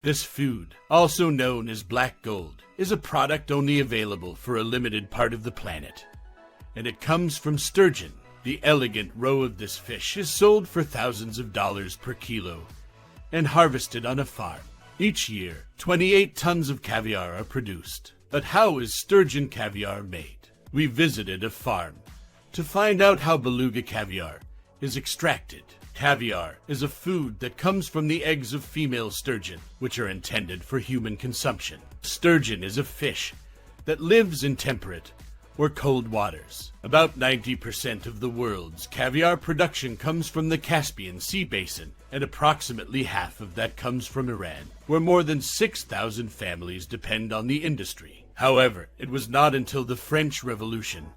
This food, also known as black gold, is a product only available for a limited part of the planet, and it comes from sturgeon. The elegant roe of this fish is sold for thousands of dollars per kilo and harvested on a farm. Each year, 28 tons of caviar are produced. But how is sturgeon caviar made? We visited a farm to find out how beluga caviar is extracted. Caviar is a food that comes from the eggs of female sturgeon, which are intended for human consumption. Sturgeon is a fish that lives in temperate or cold waters. About 90% of the world's caviar production comes from the Caspian Sea basin, and approximately half of that comes from Iran, where more than 6,000 families depend on the industry. However, it was not until the French Revolution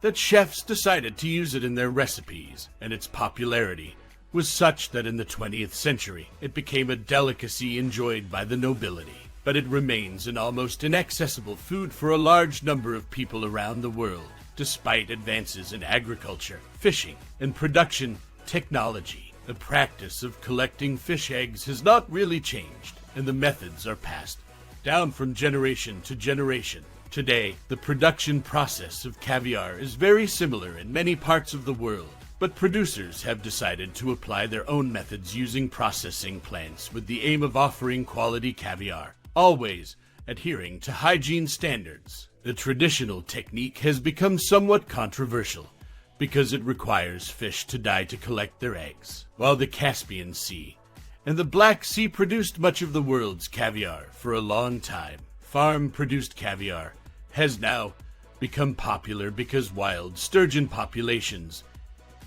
that chefs decided to use it in their recipes, and its popularity was such that in the 20th century it became a delicacy enjoyed by the nobility. But it remains an almost inaccessible food for a large number of people around the world, despite advances in agriculture, fishing, and production technology. The practice of collecting fish eggs has not really changed, and the methods are passed down from generation to generation. Today, the production process of caviar is very similar in many parts of the world, but producers have decided to apply their own methods using processing plants with the aim of offering quality caviar, always adhering to hygiene standards. The traditional technique has become somewhat controversial because it requires fish to die to collect their eggs. While the Caspian Sea and the Black Sea produced much of the world's caviar for a long time, farm-produced caviar has now become popular because wild sturgeon populations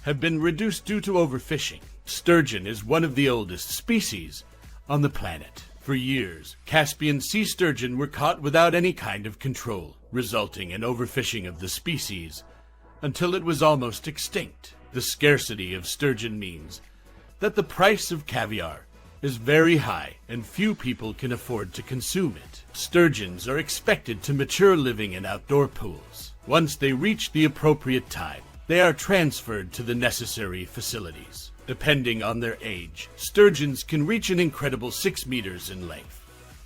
have been reduced due to overfishing. Sturgeon is one of the oldest species on the planet. For years, Caspian Sea sturgeon were caught without any kind of control, resulting in overfishing of the species until it was almost extinct. The scarcity of sturgeon means that the price of caviar is very high and few people can afford to consume it. Sturgeons are expected to mature living in outdoor pools. Once they reach the appropriate time, they are transferred to the necessary facilities. Depending on their age, sturgeons can reach an incredible 6 meters in length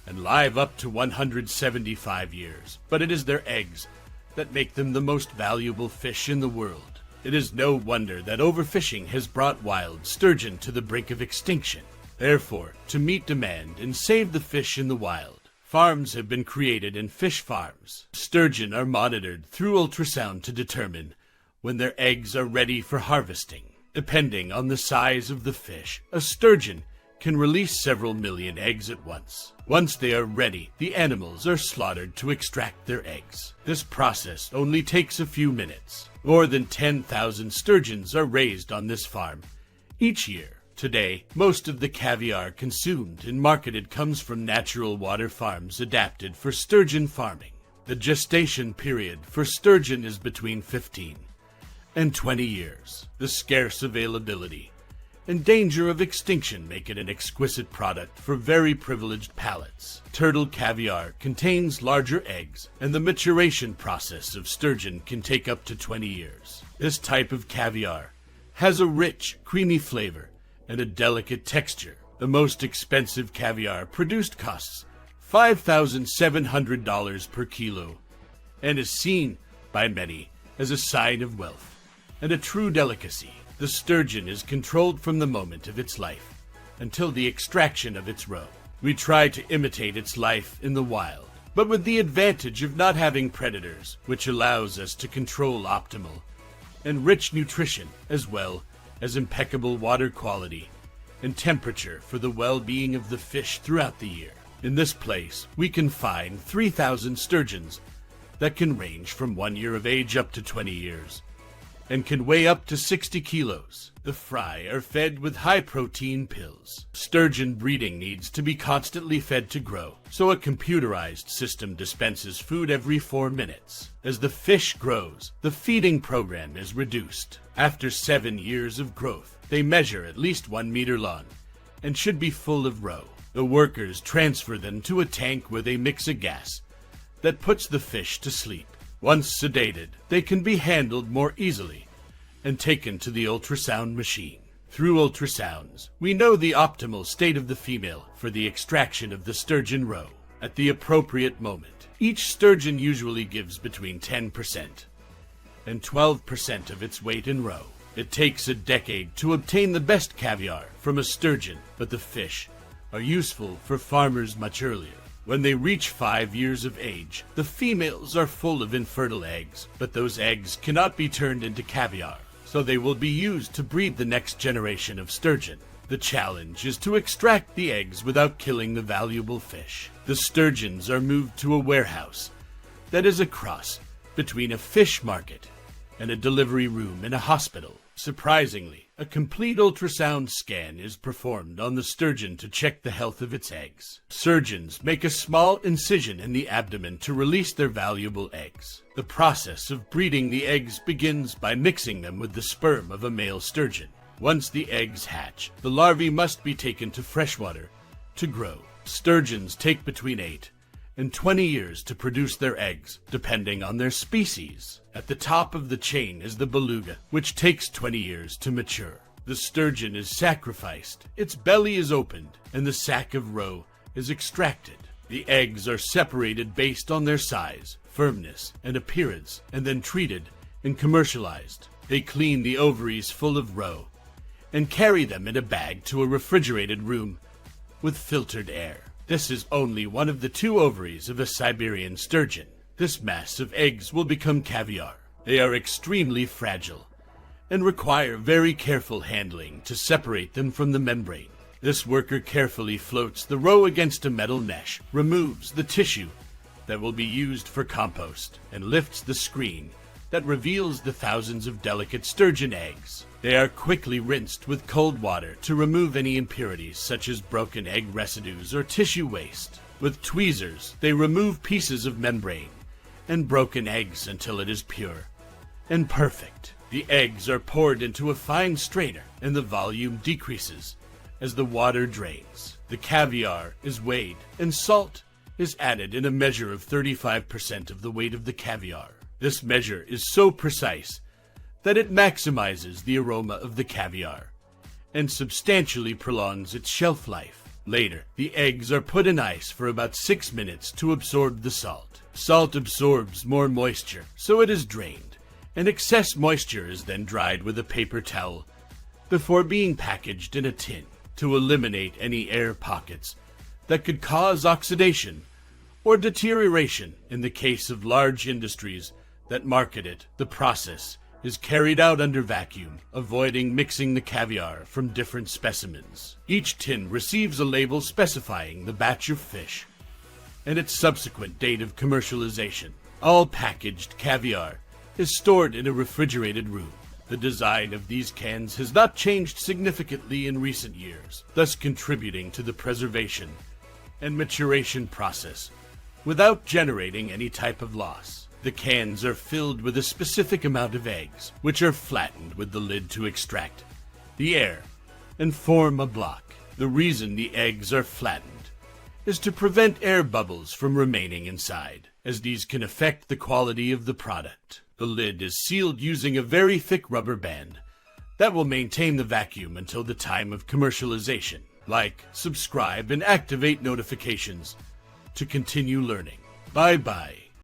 and live up to 175 years. But it is their eggs that make them the most valuable fish in the world. It is no wonder that overfishing has brought wild sturgeon to the brink of extinction. Therefore, to meet demand and save the fish in the wild, farms have been created in fish farms. Sturgeon are monitored through ultrasound to determine when their eggs are ready for harvesting. Depending on the size of the fish, a sturgeon can release several million eggs at once. Once they are ready, the animals are slaughtered to extract their eggs. This process only takes a few minutes. More than 10,000 sturgeons are raised on this farm each year. Today, most of the caviar consumed and marketed comes from natural water farms adapted for sturgeon farming. The gestation period for sturgeon is between 15 and 20 years. The scarce availability and danger of extinction make it an exquisite product for very privileged palates. Turtle caviar contains larger eggs, and the maturation process of sturgeon can take up to 20 years. This type of caviar has a rich, creamy flavor and a delicate texture. The most expensive caviar produced costs $5,700 per kilo and is seen by many as a sign of wealth and a true delicacy. The sturgeon is controlled from the moment of its life until the extraction of its roe. We try to imitate its life in the wild, but with the advantage of not having predators, which allows us to control optimal and rich nutrition, as well as impeccable water quality and temperature for the well-being of the fish throughout the year. In this place, we can find 3,000 sturgeons that can range from 1 year of age up to 20 years and can weigh up to 60 kilos. The fry are fed with high-protein pills. Sturgeon breeding needs to be constantly fed to grow, so a computerized system dispenses food every 4 minutes. As the fish grows, the feeding program is reduced. After 7 years of growth, they measure at least 1 meter long and should be full of roe. The workers transfer them to a tank where they mix a gas that puts the fish to sleep. Once sedated, they can be handled more easily and taken to the ultrasound machine. Through ultrasounds, we know the optimal state of the female for the extraction of the sturgeon roe. At the appropriate moment, each sturgeon usually gives between 10% and 12% of its weight in roe. It takes a decade to obtain the best caviar from a sturgeon, but the fish are useful for farmers much earlier. When they reach 5 years of age, the females are full of infertile eggs, but those eggs cannot be turned into caviar, so they will be used to breed the next generation of sturgeon. The challenge is to extract the eggs without killing the valuable fish. The sturgeons are moved to a warehouse that is a cross between a fish market and a delivery room in a hospital. Surprisingly, a complete ultrasound scan is performed on the sturgeon to check the health of its eggs. Surgeons make a small incision in the abdomen to release their valuable eggs. The process of breeding the eggs begins by mixing them with the sperm of a male sturgeon. Once the eggs hatch, the larvae must be taken to freshwater to grow. Sturgeons take between 8 and 20 years to produce their eggs, depending on their species. At the top of the chain is the beluga, which takes 20 years to mature. The sturgeon is sacrificed, its belly is opened, and the sac of roe is extracted. The eggs are separated based on their size, firmness, and appearance, and then treated and commercialized. They clean the ovaries full of roe and carry them in a bag to a refrigerated room with filtered air. This is only one of the 2 ovaries of a Siberian sturgeon. This mass of eggs will become caviar. They are extremely fragile and require very careful handling to separate them from the membrane. This worker carefully floats the roe against a metal mesh, removes the tissue that will be used for compost, and lifts the screen that reveals the thousands of delicate sturgeon eggs. They are quickly rinsed with cold water to remove any impurities such as broken egg residues or tissue waste. With tweezers, they remove pieces of membrane and broken eggs until it is pure and perfect. The eggs are poured into a fine strainer and the volume decreases as the water drains. The caviar is weighed and salt is added in a measure of 35% of the weight of the caviar. This measure is so precise that it maximizes the aroma of the caviar and substantially prolongs its shelf life. Later, the eggs are put in ice for about 6 minutes to absorb the salt. Salt absorbs more moisture, so it is drained, and excess moisture is then dried with a paper towel before being packaged in a tin to eliminate any air pockets that could cause oxidation or deterioration. In the case of large industries that market it, the process is carried out under vacuum, avoiding mixing the caviar from different specimens. Each tin receives a label specifying the batch of fish and its subsequent date of commercialization. All packaged caviar is stored in a refrigerated room. The design of these cans has not changed significantly in recent years, thus contributing to the preservation and maturation process without generating any type of loss. The cans are filled with a specific amount of eggs, which are flattened with the lid to extract the air and form a block. The reason the eggs are flattened is to prevent air bubbles from remaining inside, as these can affect the quality of the product. The lid is sealed using a very thick rubber band that will maintain the vacuum until the time of commercialization. Like, subscribe, and activate notifications to continue learning. Bye-bye.